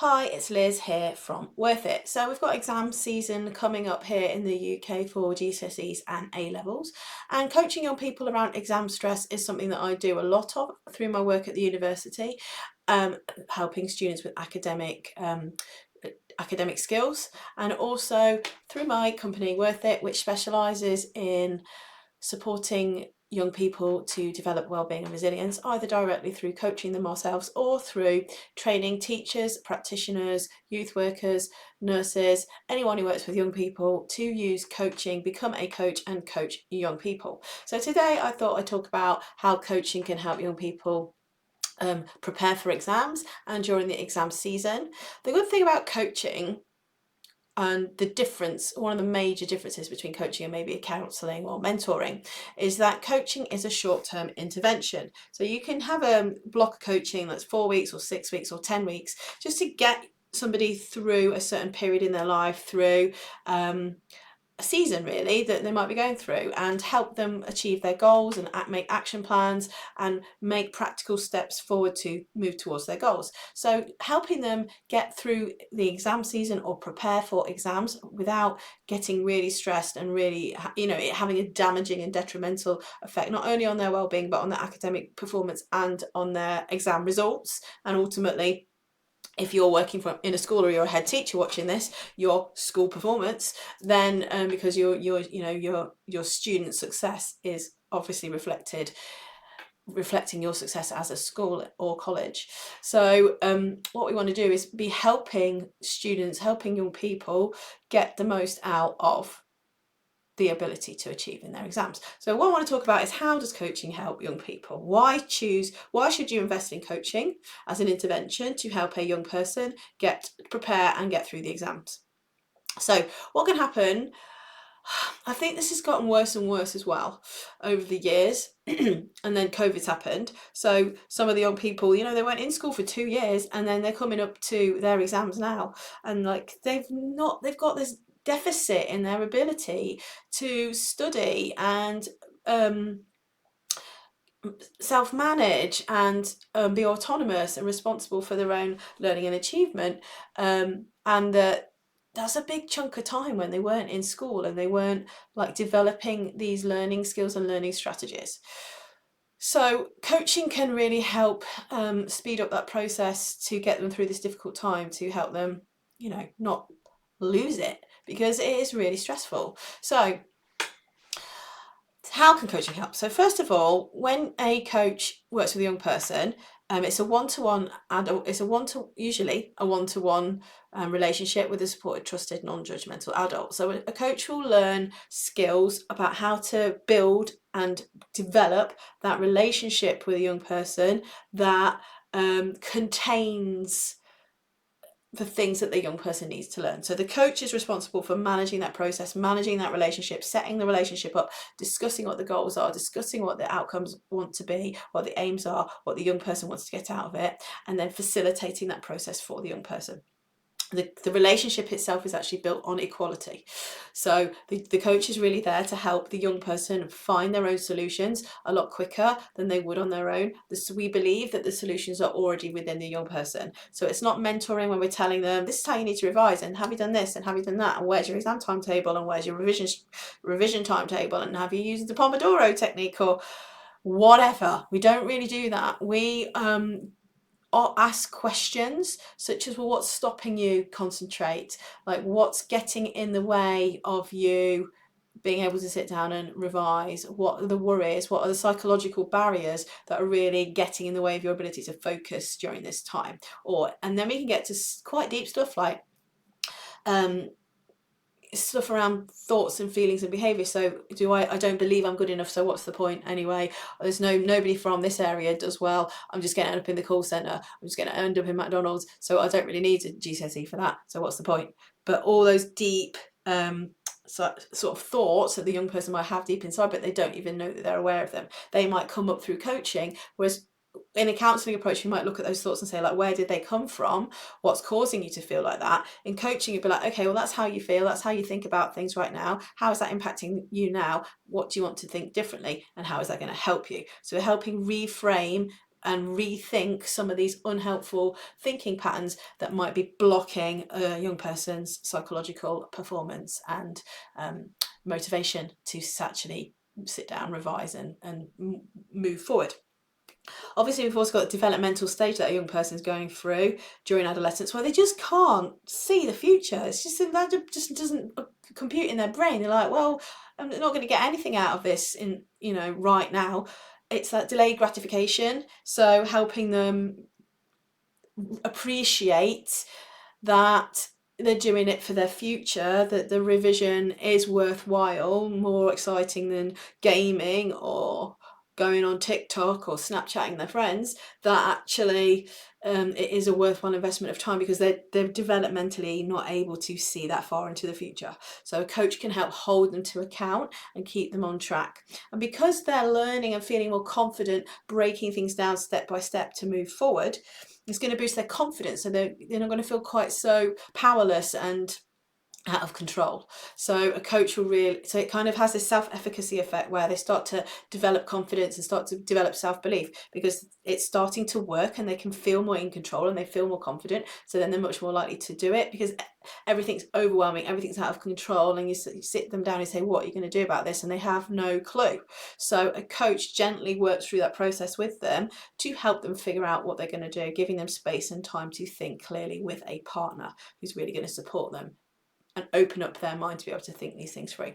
Hi, it's Liz here from Worth It. So we've got exam season coming up here in the UK for GCSEs and A levels, and coaching young people around exam stress is something that I do a lot of through my work at the university, helping students with academic skills, and also through my company Worth It, which specialises in supporting young people to develop wellbeing and resilience, either directly through coaching them ourselves or through training teachers, practitioners, youth workers, nurses, anyone who works with young people to use coaching, become a coach and coach young people. So today I thought I'd talk about how coaching can help young people prepare for exams and during the exam season. The good thing about coaching, and one of the major differences between coaching and maybe counselling or mentoring, is that coaching is a short-term intervention. So you can have a block of coaching that's 4 weeks or 6 weeks or 10 weeks just to get somebody through a certain period in their life, through a season really that they might be going through, and help them achieve their goals and make action plans and make practical steps forward to move towards their goals. So helping them get through the exam season or prepare for exams without getting really stressed and really, it having a damaging and detrimental effect not only on their well-being but on their academic performance and on their exam results. And ultimately, if you're working in a school or you're a head teacher watching this, your school performance, then because your student success is obviously reflecting your success as a school or college. So what we want to do is be helping students, helping young people get the most out of the ability to achieve in their exams. So what I want to talk about is, how does coaching help young people? Why should you invest in coaching as an intervention to help a young person prepare and get through the exams? So what can happen? I think this has gotten worse and worse as well over the years. And then COVID's happened. So some of the young people, they went in school for 2 years and then they're coming up to their exams now. And they've got this deficit in their ability to study and self-manage and be autonomous and responsible for their own learning and achievement. And that's a big chunk of time when they weren't in school and they weren't developing these learning skills and learning strategies. So coaching can really help speed up that process to get them through this difficult time, to help them, not lose it, because it is really stressful. So how can coaching help? So first of all, when a coach works with a young person, it's a one-to-one adult. It's usually a one-to-one relationship with a supported, trusted, non-judgmental adult. So a coach will learn skills about how to build and develop that relationship with a young person that contains the things that the young person needs to learn. So the coach is responsible for managing that process, managing that relationship, setting the relationship up, discussing what the goals are, discussing what the outcomes want to be, what the aims are, what the young person wants to get out of it, and then facilitating that process for the young person. The relationship itself is actually built on equality. So the coach is really there to help the young person find their own solutions a lot quicker than they would on their own. We believe that the solutions are already within the young person. So it's not mentoring when we're telling them, this is how you need to revise, and have you done this, and have you done that, and where's your exam timetable, and where's your revision timetable, and have you used the Pomodoro technique or whatever. We don't really do that. We or ask questions such as, well, what's stopping you concentrate? Like, what's getting in the way of you being able to sit down and revise? What are the worries? What are the psychological barriers that are really getting in the way of your ability to focus during this time? And then we can get to quite deep stuff like stuff around thoughts and feelings and behaviour. So I don't believe I'm good enough, so what's the point anyway? There's nobody from this area does well. I'm just going to end up in the call centre. I'm just going to end up in McDonald's, so I don't really need a GCSE for that, so what's the point? But all those deep sort of thoughts that the young person might have deep inside, but they don't even know that they're aware of them, they might come up through coaching. Whereas in a counselling approach, you might look at those thoughts and say, like, where did they come from? What's causing you to feel like that? In coaching, you'd be like, okay, well, that's how you feel. That's how you think about things right now. How is that impacting you now? What do you want to think differently? And how is that going to help you? So we're helping reframe and rethink some of these unhelpful thinking patterns that might be blocking a young person's psychological performance and motivation to actually sit down, revise and move forward. Obviously, we've also got the developmental stage that a young person is going through during adolescence where they just can't see the future. It's just that just doesn't compute in their brain. They're like, well, I'm not going to get anything out of this in, right now. It's that delayed gratification. So helping them appreciate that they're doing it for their future, that the revision is worthwhile, more exciting than gaming or going on TikTok or Snapchatting their friends, that actually it is a worthwhile investment of time because they're developmentally not able to see that far into the future. So a coach can help hold them to account and keep them on track. And because they're learning and feeling more confident, breaking things down step by step to move forward, it's going to boost their confidence, so they're not going to feel quite so powerless and out of control. So a coach will really, so it kind of has this self-efficacy effect where they start to develop confidence and start to develop self-belief because it's starting to work and they can feel more in control and they feel more confident. So then they're much more likely to do it because everything's overwhelming, everything's out of control, and you sit them down and say, what are you going to do about this? And they have no clue. So a coach gently works through that process with them to help them figure out what they're going to do, giving them space and time to think clearly with a partner who's really going to support them and open up their mind to be able to think these things through.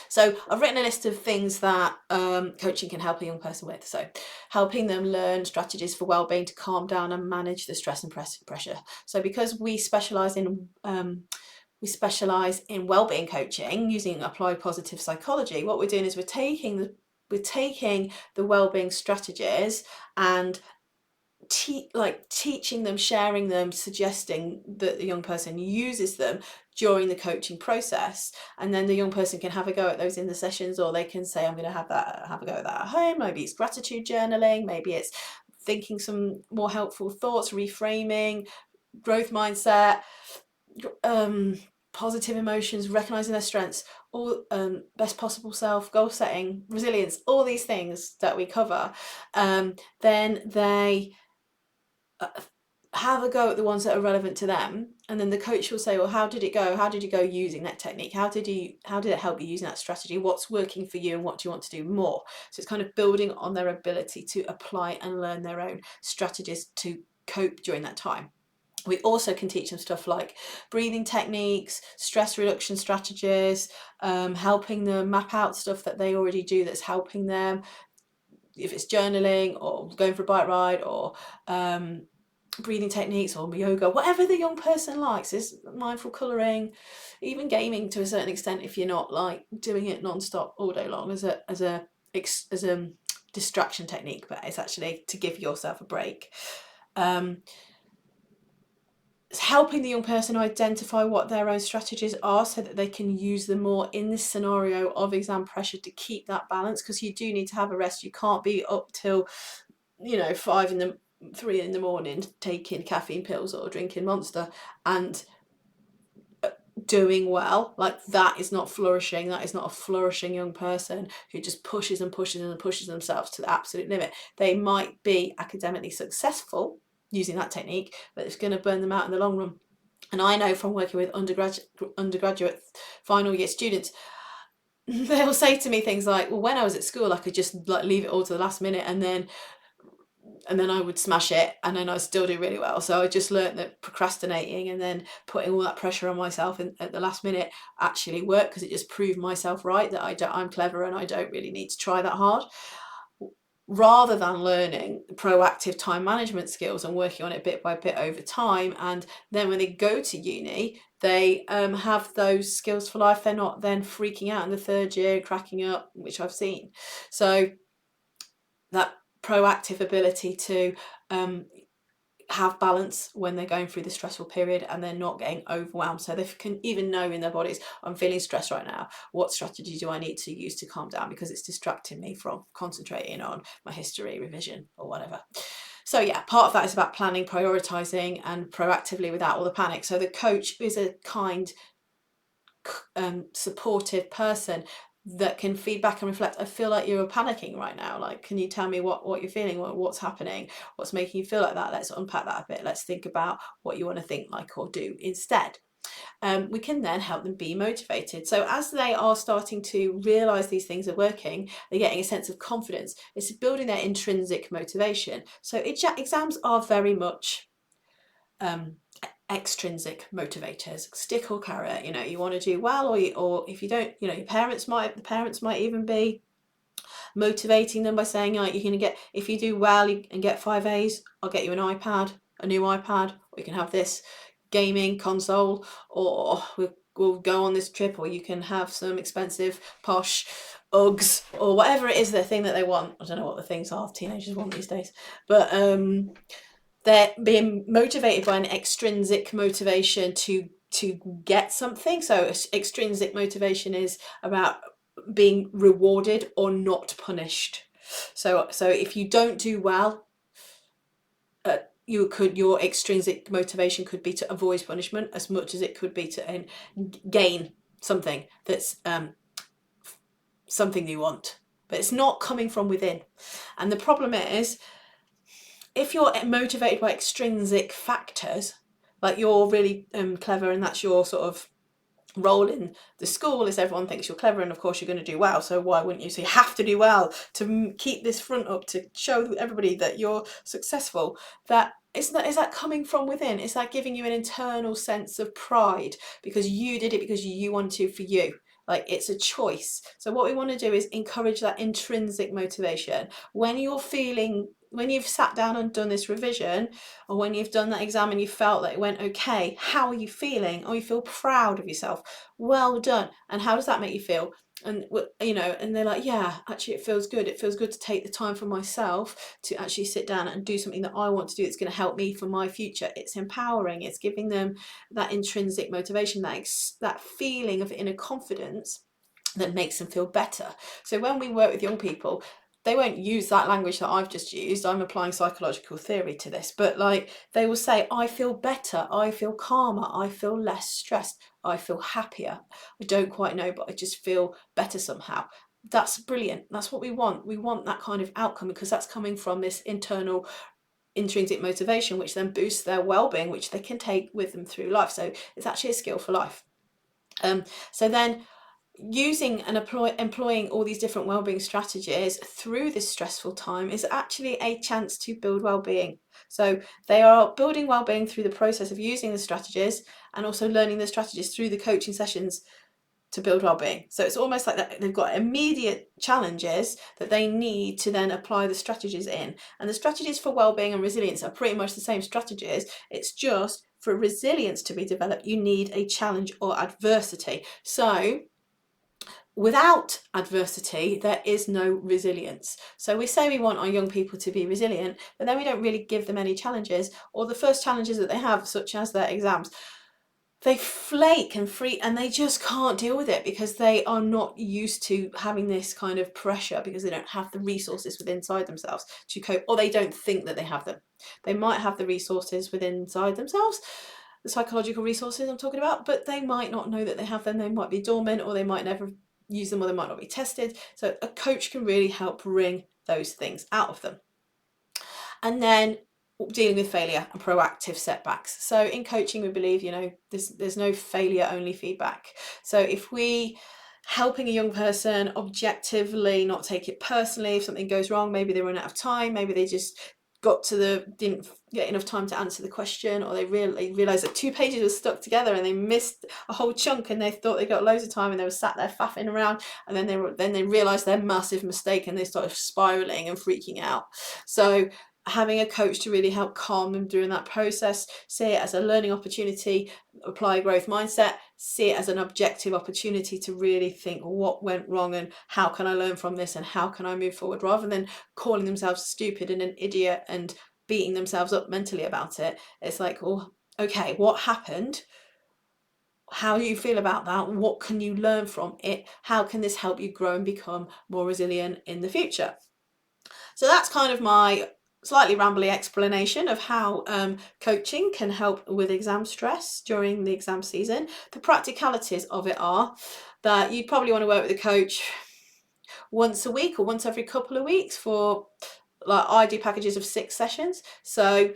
So I've written a list of things that coaching can help a young person with. So helping them learn strategies for wellbeing to calm down and manage the stress and pressure. So because we specialise in wellbeing coaching using applied positive psychology, what we're doing is we're taking the wellbeing strategies and teaching them, sharing them, suggesting that the young person uses them during the coaching process, and then the young person can have a go at those in the sessions, or they can say, I'm going to have a go at that at home. Maybe it's gratitude journaling, maybe it's thinking some more helpful thoughts, reframing, growth mindset, positive emotions, recognizing their strengths, all best possible self, goal setting, resilience, all these things that we cover. Then they have a go at the ones that are relevant to them, and then the coach will say, well, how did it go? How did you go using that technique? How did it help you using that strategy? What's working for you and what do you want to do more? So it's kind of building on their ability to apply and learn their own strategies to cope during that time. We also can teach them stuff like breathing techniques, stress reduction strategies, helping them map out stuff that they already do that's helping them, if it's journaling or going for a bike ride or breathing techniques or yoga, whatever the young person likes. Is mindful colouring, even gaming to a certain extent if you're not like doing it non-stop all day long as a distraction technique, but it's actually to give yourself a break. It's helping the young person identify what their own strategies are so that they can use them more in this scenario of exam pressure to keep that balance, because you do need to have a rest. You can't be up till 3 in the morning taking caffeine pills or drinking Monster and doing well. Like, that is not flourishing. That is not a flourishing young person who just pushes and pushes and pushes themselves to the absolute limit. They might be academically successful using that technique, but it's going to burn them out in the long run. And I know from working with undergraduate final year students, they'll say to me things like, well, when I was at school I could just like leave it all to the last minute and then I would smash it and then I'd still do really well. So I just learned that procrastinating and then putting all that pressure on myself at the last minute actually worked, because it just proved myself right that I'm clever and I don't really need to try that hard, rather than learning proactive time management skills and working on it bit by bit over time. And then when they go to uni, they have those skills for life. They're not then freaking out in the third year, cracking up, which I've seen. So that proactive ability to have balance when they're going through the stressful period and they're not getting overwhelmed, so they can even know in their bodies, I'm feeling stressed right now, what strategy do I need to use to calm down because it's distracting me from concentrating on my history revision or whatever. So yeah, part of that is about planning, prioritizing and proactively without all the panic. So the coach is a kind supportive person that can feed back and reflect. I feel like you're panicking right now. Like, can you tell me what you're feeling? What's happening? What's making you feel like that? Let's unpack that a bit. Let's think about what you want to think like or do instead. We can then help them be motivated. So as they are starting to realize these things are working, they're getting a sense of confidence. It's building their intrinsic motivation. So exams are very much extrinsic motivators, stick or carrot. You want to do well, or if you don't, the parents might even be motivating them by saying, like, you're going to get, if you do well and get 5 A's, I'll get you a new iPad, or you can have this gaming console, or we'll go on this trip, or you can have some expensive posh Uggs, or whatever it is, the thing that they want. I don't know what the things are teenagers want these days, but they're being motivated by an extrinsic motivation to get something. So extrinsic motivation is about being rewarded or not punished. So if you don't do well, your extrinsic motivation could be to avoid punishment as much as it could be to gain something that's something you want, but it's not coming from within. And the problem is, if you're motivated by extrinsic factors, like you're really clever and that's your sort of role in the school, is everyone thinks you're clever, and of course you're going to do well, so why wouldn't you? So you have to do well to keep this front up, to show everybody that you're successful. That is that coming from within? Is that giving you an internal sense of pride because you did it because you wanted to, for you? Like, it's a choice. So what we want to do is encourage that intrinsic motivation. When you've sat down and done this revision, or when you've done that exam and you felt that it went okay, how are you feeling? Oh, you feel proud of yourself. Well done. And how does that make you feel? And and they're like, yeah, actually it feels good. It feels good to take the time for myself to actually sit down and do something that I want to do that's going to help me for my future. It's empowering. It's giving them that intrinsic motivation, that feeling of inner confidence that makes them feel better. So when we work with young people, they won't use that language that I've just used. I'm applying psychological theory to this, but like, they will say, I feel better, I feel calmer, I feel less stressed, I feel happier. I don't quite know, but I just feel better somehow. That's brilliant. That's what we want. We want that kind of outcome, because that's coming from this internal intrinsic motivation, which then boosts their well-being, which they can take with them through life. So it's actually a skill for life. So then using and employing all these different wellbeing strategies through this stressful time is actually a chance to build wellbeing. So they are building wellbeing through the process of using the strategies, and also learning the strategies through the coaching sessions to build wellbeing. So it's almost like that they've got immediate challenges that they need to then apply the strategies in. And the strategies for wellbeing and resilience are pretty much the same strategies. It's just, for resilience to be developed, you need a challenge or adversity. So without adversity, there is no resilience. So we say we want our young people to be resilient, but then we don't really give them any challenges, or the first challenges that they have, such as their exams, they flake and they just can't deal with it, because they are not used to having this kind of pressure, because they don't have the resources within inside themselves to cope, or they don't think that they have them. They might have the resources within inside themselves, the psychological resources I'm talking about, but they might not know that they have them. They might be dormant, or they might never use them, or they might not be tested. So a coach can really help bring those things out of them. And then dealing with failure and proactive setbacks. So in coaching, we believe, there's no failure, only feedback. So if we helping a young person objectively not take it personally, if something goes wrong, maybe they run out of time, maybe they just didn't get enough time to answer the question, or they realized that 2 pages were stuck together and they missed a whole chunk, and they thought they got loads of time, and they were sat there faffing around, and then they realized their massive mistake, and they started spiraling and freaking out. So having a coach to really help calm them during that process, see it as a learning opportunity, apply a growth mindset, see it as an objective opportunity to really think, what went wrong and how can I learn from this and how can I move forward, rather than calling themselves stupid and an idiot and beating themselves up mentally about it. It's like, oh, okay, what happened? How do you feel about that? What can you learn from it? How can this help you grow and become more resilient in the future? So that's kind of my slightly rambly explanation of how coaching can help with exam stress during the exam season. The practicalities of it are that you'd probably want to work with a coach once a week or once every couple of weeks for, like, I do packages of 6 sessions, so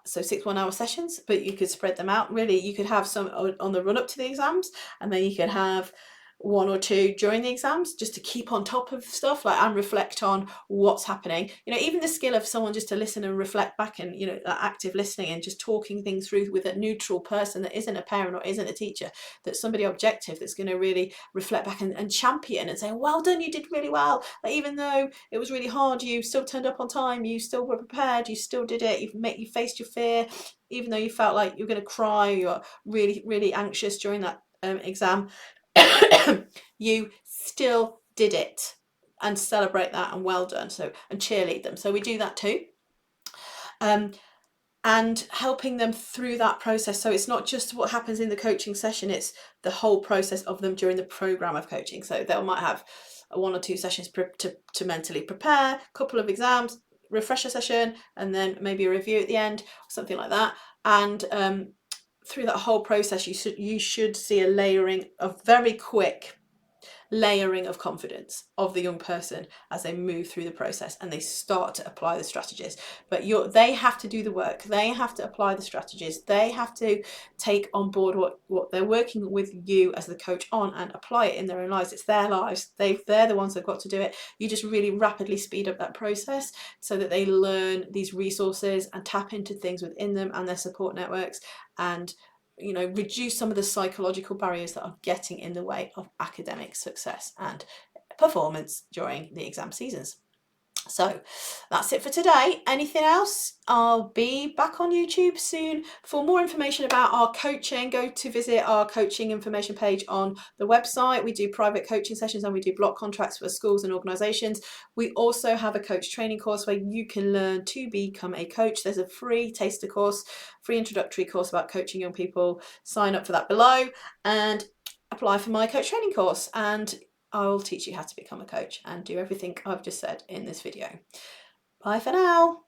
6 1-hour sessions, but you could spread them out. Really, you could have some on the run up to the exams, and then you could have 1 or 2 during the exams, just to keep on top of stuff, like, and reflect on what's happening. You know, even the skill of someone just to listen and reflect back, and, you know, that active listening and just talking things through with a neutral person that isn't a parent or isn't a teacher, that's somebody objective that's going to really reflect back and champion and say, well done, you did really well. Like, even though it was really hard, you still turned up on time, you still were prepared, you still did it, you faced your fear, even though you felt like you're going to cry, you're really, really anxious during that exam. You still did it, and celebrate that, and well done. So, and cheerlead them. So we do that too. And helping them through that process. So it's not just what happens in the coaching session, it's the whole process of them during the program of coaching. So they might have 1 or 2 sessions to mentally prepare, a couple of exams, refresher session, and then maybe a review at the end, something like that. And through that whole process, you should see a layering of very quick layering of confidence of the young person as they move through the process and they start to apply the strategies. But they have to do the work, they have to apply the strategies, they have to take on board what they're working with you as the coach on, and apply it in their own lives. It's their lives, they're the ones that've got to do it. You just really rapidly speed up that process so that they learn these resources and tap into things within them and their support networks, and, you know, reduce some of the psychological barriers that are getting in the way of academic success and performance during the exam seasons. So that's it for today. Anything else? I'll be back on YouTube soon. For more information about our coaching, go to visit our coaching information page on the website. We do private coaching sessions and we do block contracts for schools and organisations. We also have a coach training course where you can learn to become a coach. There's a free taster course, free introductory course about coaching young people. Sign up for that below and apply for my coach training course, and I'll teach you how to become a coach and do everything I've just said in this video. Bye for now.